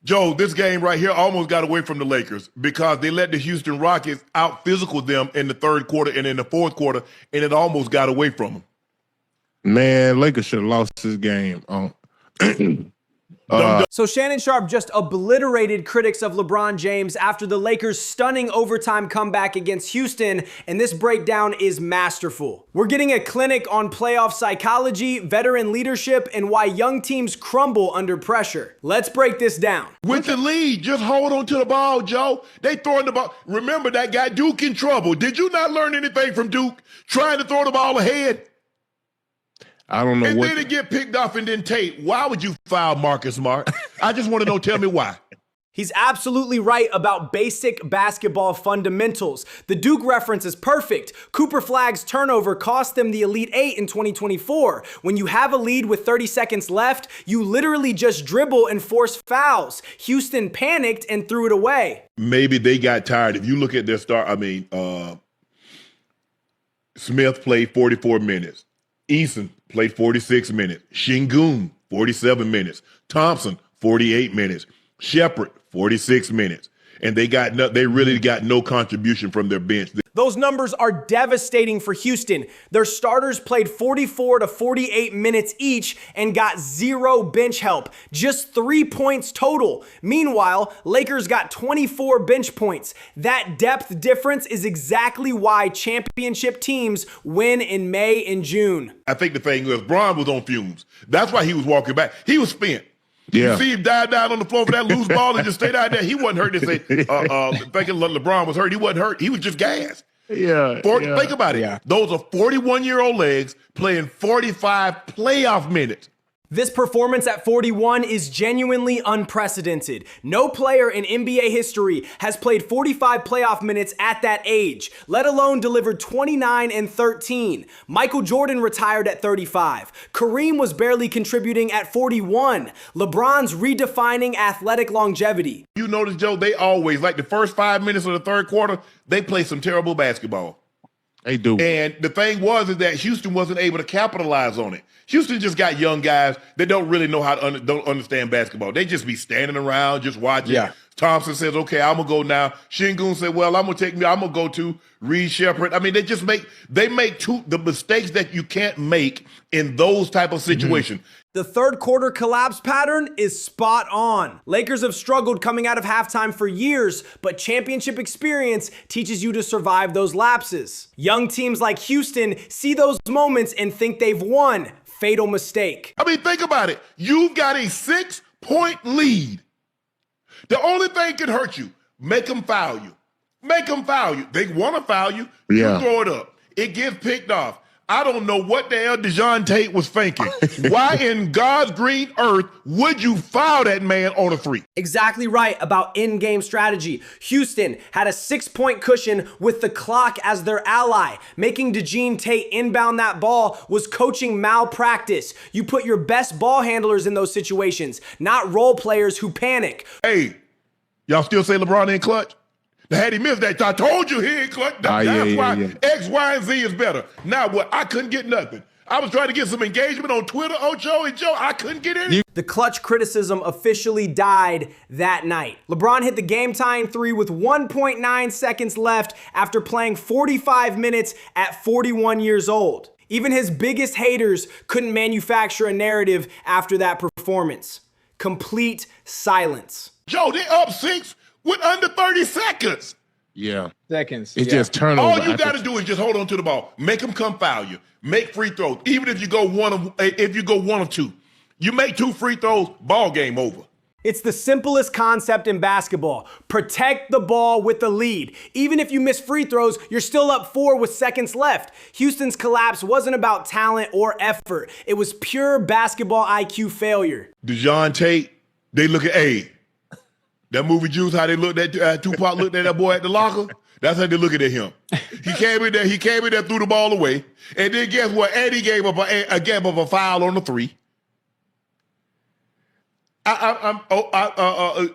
Joe, this game right here almost got away from the Lakers because they let the Houston Rockets out-physical them in the third quarter and in the fourth quarter, and it almost got away from them. Man, Lakers should have lost this game. So Shannon Sharpe just obliterated critics of LeBron James after the Lakers' stunning overtime comeback against Houston, and this breakdown is masterful. We're getting a clinic on playoff psychology, veteran leadership, and why young teams crumble under pressure. Let's break this down. With the lead, just hold on to the ball, Joe. They throwing the ball. Remember that guy Duke in trouble. Did you not learn anything from Duke trying to throw the ball ahead? I don't know and what. And then it get picked off and then Tate. Why would you foul Marcus Smart? I just want to know, tell me why. He's absolutely right about basic basketball fundamentals. The Duke reference is perfect. Cooper Flagg's turnover cost them the Elite Eight in 2024. When you have a lead with 30 seconds left, you literally just dribble and force fouls. Houston panicked and threw it away. Maybe they got tired. If you look at their start, Smith played 44 minutes. Eason played 46 minutes. Şengün, 47 minutes. Thompson, 48 minutes. Shepherd, 46 minutes. And they really got no contribution from their bench. Those numbers are devastating for Houston. Their starters played 44 to 48 minutes each and got 0 bench help, just 3 points total. Meanwhile, Lakers got 24 bench points. That depth difference is exactly why championship teams win in May and June. I think the thing was Bron was on fumes. That's why he was walking back. He was spent. Yeah. You see him dive down on the floor for that loose ball and just stayed out there. He wasn't hurt. They say, thinking LeBron was hurt. He wasn't hurt. He was just gassed. Yeah. Think about it. Yeah. Those are 41-year-old legs playing 45 playoff minutes. This performance at 41 is genuinely unprecedented. No player in NBA history has played 45 playoff minutes at that age, let alone delivered 29 and 13. Michael Jordan retired at 35. Kareem was barely contributing at 41. LeBron's redefining athletic longevity. You notice, Joe, they always, like the first 5 minutes of the third quarter, they play some terrible basketball. They do. And the thing is that Houston wasn't able to capitalize on it. Houston just got young guys that don't really know how to don't understand basketball. They just be standing around just watching. Yeah. Thompson says, "Okay, I'm gonna go now." Şengün said, "Well, I'm gonna go to Reed Shepherd." I mean, they make the mistakes that you can't make in those type of situations. The third quarter collapse pattern is spot on. Lakers have struggled coming out of halftime for years, but championship experience teaches you to survive those lapses. Young teams like Houston see those moments and think they've won. Fatal mistake. I mean, think about it. You've got a 6-point lead. The only thing can hurt you, make them foul you. Make them foul you. They want to foul you. Yeah. You throw it up. It gets picked off. I don't know what the hell DeJounte Tate was thinking. Why in God's green earth would you foul that man on a three? Exactly right about in-game strategy. Houston had a 6-point cushion with the clock as their ally. Making DeJounte Tate inbound that ball was coaching malpractice. You put your best ball handlers in those situations, not role players who panic. Hey, y'all still say LeBron ain't clutch? Had he missed that, I told you he ain't clutch. That's why X, Y, and Z is better. Now what? I couldn't get nothing. I was trying to get some engagement on Twitter, Joe, I couldn't get any. The clutch criticism officially died that night. LeBron hit the game-tying three with 1.9 seconds left after playing 45 minutes at 41 years old. Even his biggest haters couldn't manufacture a narrative after that performance. Complete silence. Joe, they up 6 with under 30 seconds. Yeah. Seconds. It's just turnover. All you got to do is just hold on to the ball. Make them come foul you. Make free throws. Even if you go one of two. You make 2 free throws, ball game over. It's the simplest concept in basketball. Protect the ball with the lead. Even if you miss free throws, you're still up 4 with seconds left. Houston's collapse wasn't about talent or effort. It was pure basketball IQ failure. DeJounte Tate, they look at, that movie Juice, how they looked at Tupac looked at that boy at the locker. That's how they looking at him. He came in there, threw the ball away, and then guess what? Eddie gave up a foul on the 3.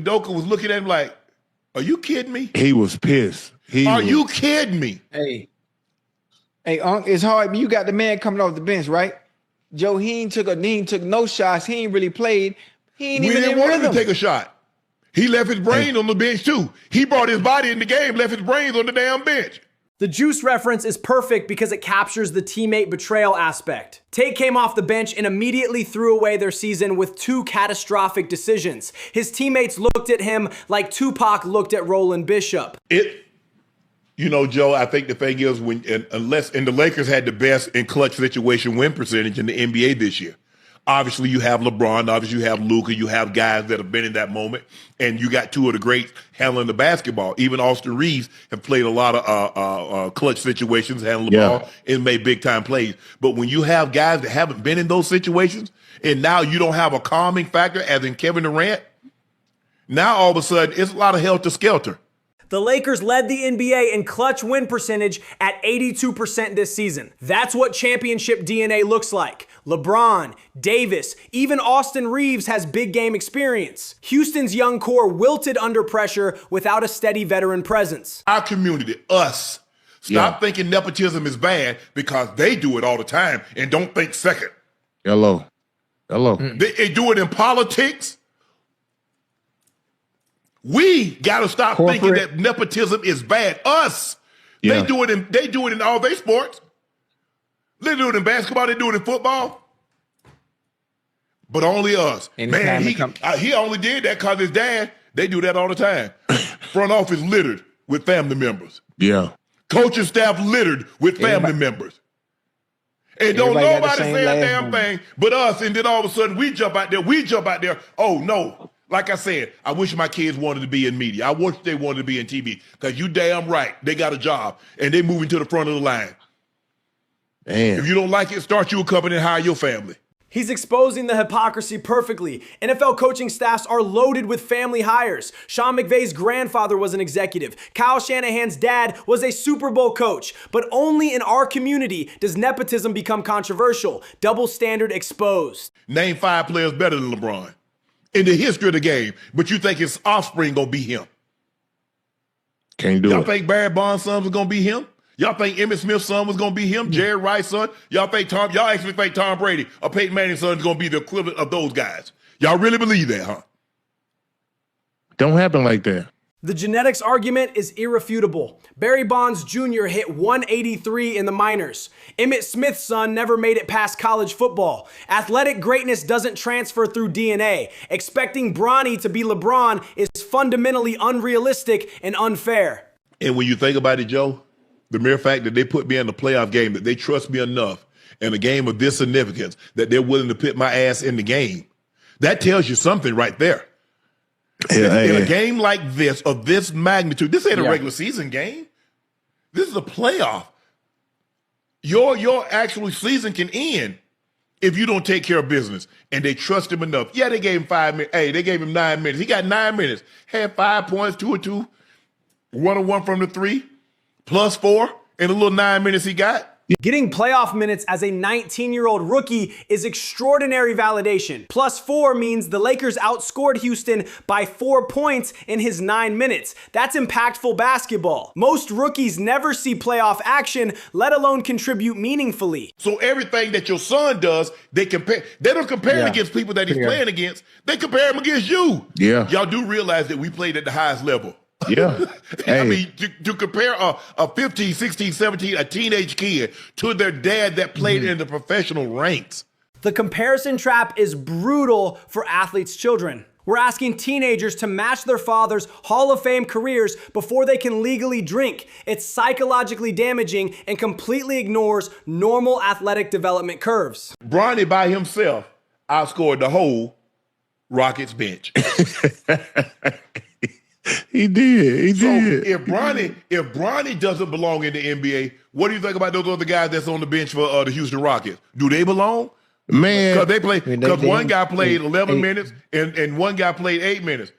Doka was looking at him like, "Are you kidding me?" He was pissed. Are you kidding me? Hey, it's hard. You got the man coming off the bench, right? Joe, he ain't took no shots. He ain't really played. He ain't even in rhythm. We didn't want him to take a shot. He left his brain on the bench too. He brought his body in the game, left his brains on the damn bench. The juice reference is perfect because it captures the teammate betrayal aspect. Tate came off the bench and immediately threw away their season with 2 catastrophic decisions. His teammates looked at him like Tupac looked at Roland Bishop. Joe, I think the thing is the Lakers had the best in clutch situation win percentage in the NBA this year. Obviously, you have LeBron. Obviously, you have Luka. You have guys that have been in that moment. And you got 2 of the greats handling the basketball. Even Austin Reeves have played a lot of clutch situations, handling the ball, and made big-time plays. But when you have guys that haven't been in those situations, and now you don't have a calming factor, as in Kevin Durant, now all of a sudden it's a lot of helter-skelter. The Lakers led the NBA in clutch win percentage at 82% this season. That's what championship DNA looks like. LeBron, Davis, even Austin Reeves has big game experience. Houston's young core wilted under pressure without a steady veteran presence. Our community, us, stop thinking nepotism is bad because they do it all the time and don't think second. Hello. They do it in politics. We got to stop thinking that nepotism is bad. Us. They do it in all their sports. They do it in basketball. They do it in football. But only us. Man, he only did that because his dad, they do that all the time. Front office littered with family members. Yeah. Coaching staff littered with family members. And don't nobody say a damn thing but us. And then all of a sudden we jump out there. Oh, no. Like I said, I wish my kids wanted to be in media. I wish they wanted to be in TV because you damn right. They got a job and they moving to the front of the line. Damn. If you don't like it, start you a company and hire your family. He's exposing the hypocrisy perfectly. NFL coaching staffs are loaded with family hires. Sean McVay's grandfather was an executive. Kyle Shanahan's dad was a Super Bowl coach. But only in our community does nepotism become controversial. Double standard exposed. Name 5 players better than LeBron in the history of the game, but you think his offspring gonna be him? Can't do it. Y'all think Barry Bonds' son was gonna be him? Y'all think Emmitt Smith's son was gonna be him? Jerry Rice's son? Y'all actually think Tom Brady or Peyton Manning's son is gonna be the equivalent of those guys? Y'all really believe that, huh? Don't happen like that. The genetics argument is irrefutable. Barry Bonds Jr. hit 183 in the minors. Emmitt Smith's son never made it past college football. Athletic greatness doesn't transfer through DNA. Expecting Bronny to be LeBron is fundamentally unrealistic and unfair. And when you think about it, Joe, the mere fact that they put me in the playoff game, that they trust me enough in a game of this significance, that they're willing to put my ass in the game, that tells you something right there. In a game like this, of this magnitude, this ain't a regular season game. This is a playoff. Your actual season can end if you don't take care of business. And they trust him enough. Yeah, they gave him 5 minutes. Hey, they gave him 9 minutes. He got 9 minutes. Had 5 points, 2 of 2, 1 of 1 from the 3, plus 4 in the little 9 minutes he got. Getting playoff minutes as a 19-year-old rookie is extraordinary validation. Plus 4 means the Lakers outscored Houston by 4 points in his 9 minutes. That's impactful basketball. Most rookies never see playoff action, let alone contribute meaningfully. So everything that your son does, they compare. They don't compare him against people that he's playing against. They compare him against you. Yeah. Y'all do realize that we played at the highest level. Yeah. I mean, to compare a 15, 16, 17, a teenage kid to their dad that played in the professional ranks. The comparison trap is brutal for athletes' children. We're asking teenagers to match their father's Hall of Fame careers before they can legally drink. It's psychologically damaging and completely ignores normal athletic development curves. Bronny by himself outscored the whole Rockets bench. He did. So if Bronny doesn't belong in the NBA, what do you think about those other guys that's on the bench for the Houston Rockets? Do they belong? Man, Because one guy played 11 minutes and one guy played 8 minutes.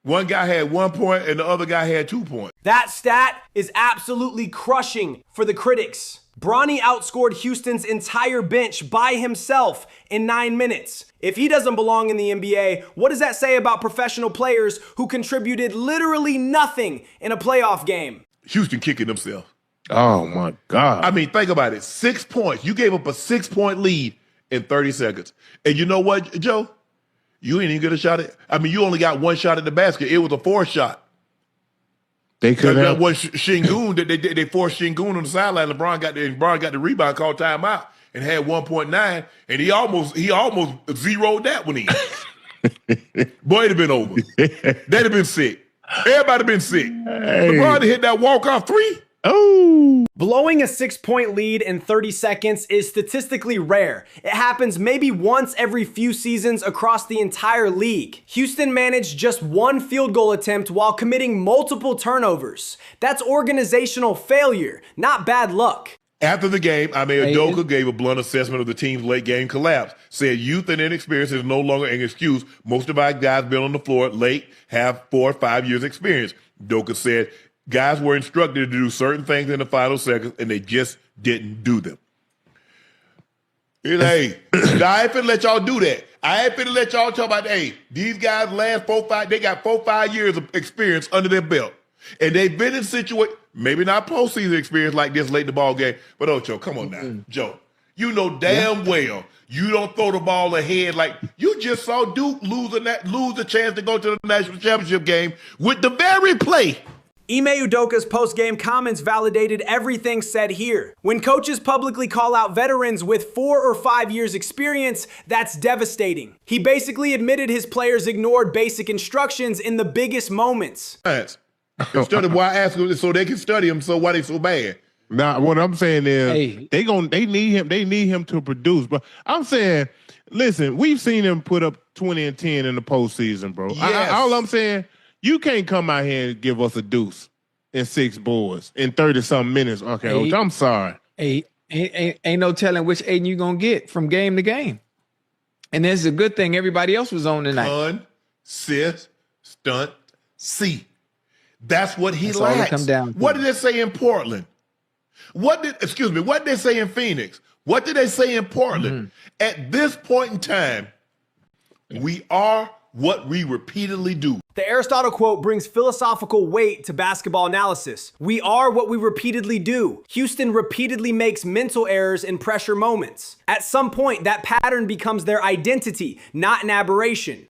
One guy had 1 point and the other guy had 2 points. That stat is absolutely crushing for the critics. Bronny outscored Houston's entire bench by himself in 9 minutes. If he doesn't belong in the NBA, what does that say about professional players who contributed literally nothing in a playoff game? Houston kicking themselves. Oh, my God. I mean, think about it. 6 points. You gave up a 6-point lead in 30 seconds. And you know what, Joe? You ain't even get a shot at. I mean, you only got one shot at the basket. It was a 4 shot. They could have. That was Şengün. They forced Şengün on the sideline. LeBron got the rebound, called timeout, and had 1.9, and he almost zeroed that one in. Boy, it'd have been over. They'd have been sick. Everybody been sick. Hey. LeBron hit that walk-off 3. Oh. Blowing a 6-point lead in 30 seconds is statistically rare. It happens maybe once every few seasons across the entire league. Houston managed just 1 field goal attempt while committing multiple turnovers. That's organizational failure, not bad luck. After the game, Udoka gave a blunt assessment of the team's late game collapse, said youth and inexperience is no longer an excuse. Most of our guys been on the floor late, have 4 or 5 years experience. Udoka said, guys were instructed to do certain things in the final seconds, and they just didn't do them. Hey, I ain't finna let y'all do that. I ain't finna let y'all talk about, hey, these guys last 4, 5, they got 4, 5 years of experience under their belt. And they've been in situations, maybe not postseason experience like this late in the ball game, but Ocho, come on now, Joe. You know damn well you don't throw the ball ahead like you just saw Duke lose a chance to go to the national championship game with the very play. Ime Udoka's post-game comments validated everything said here. When coaches publicly call out veterans with 4 or 5 years experience, that's devastating. He basically admitted his players ignored basic instructions in the biggest moments. Study why I ask them so they can study them, so why they so bad? Nah, what I'm saying is they need him to produce. But I'm saying, listen, we've seen him put up 20 and 10 in the postseason, bro. Yes. All I'm saying, you can't come out here and give us a deuce in 6 boards in 30-something minutes. Okay, I'm sorry. Ain't no telling which Aiden you gonna get from game to game. And this is a good thing everybody else was on tonight. Consistency. That's what he That's lacks. all it come down to. What did they say in Portland? What did they say in Phoenix? What did they say in Portland? At this point in time, we are what we repeatedly do. The Aristotle quote brings philosophical weight to basketball analysis. We are what we repeatedly do. Houston repeatedly makes mental errors in pressure moments. At some point, that pattern becomes their identity, not an aberration.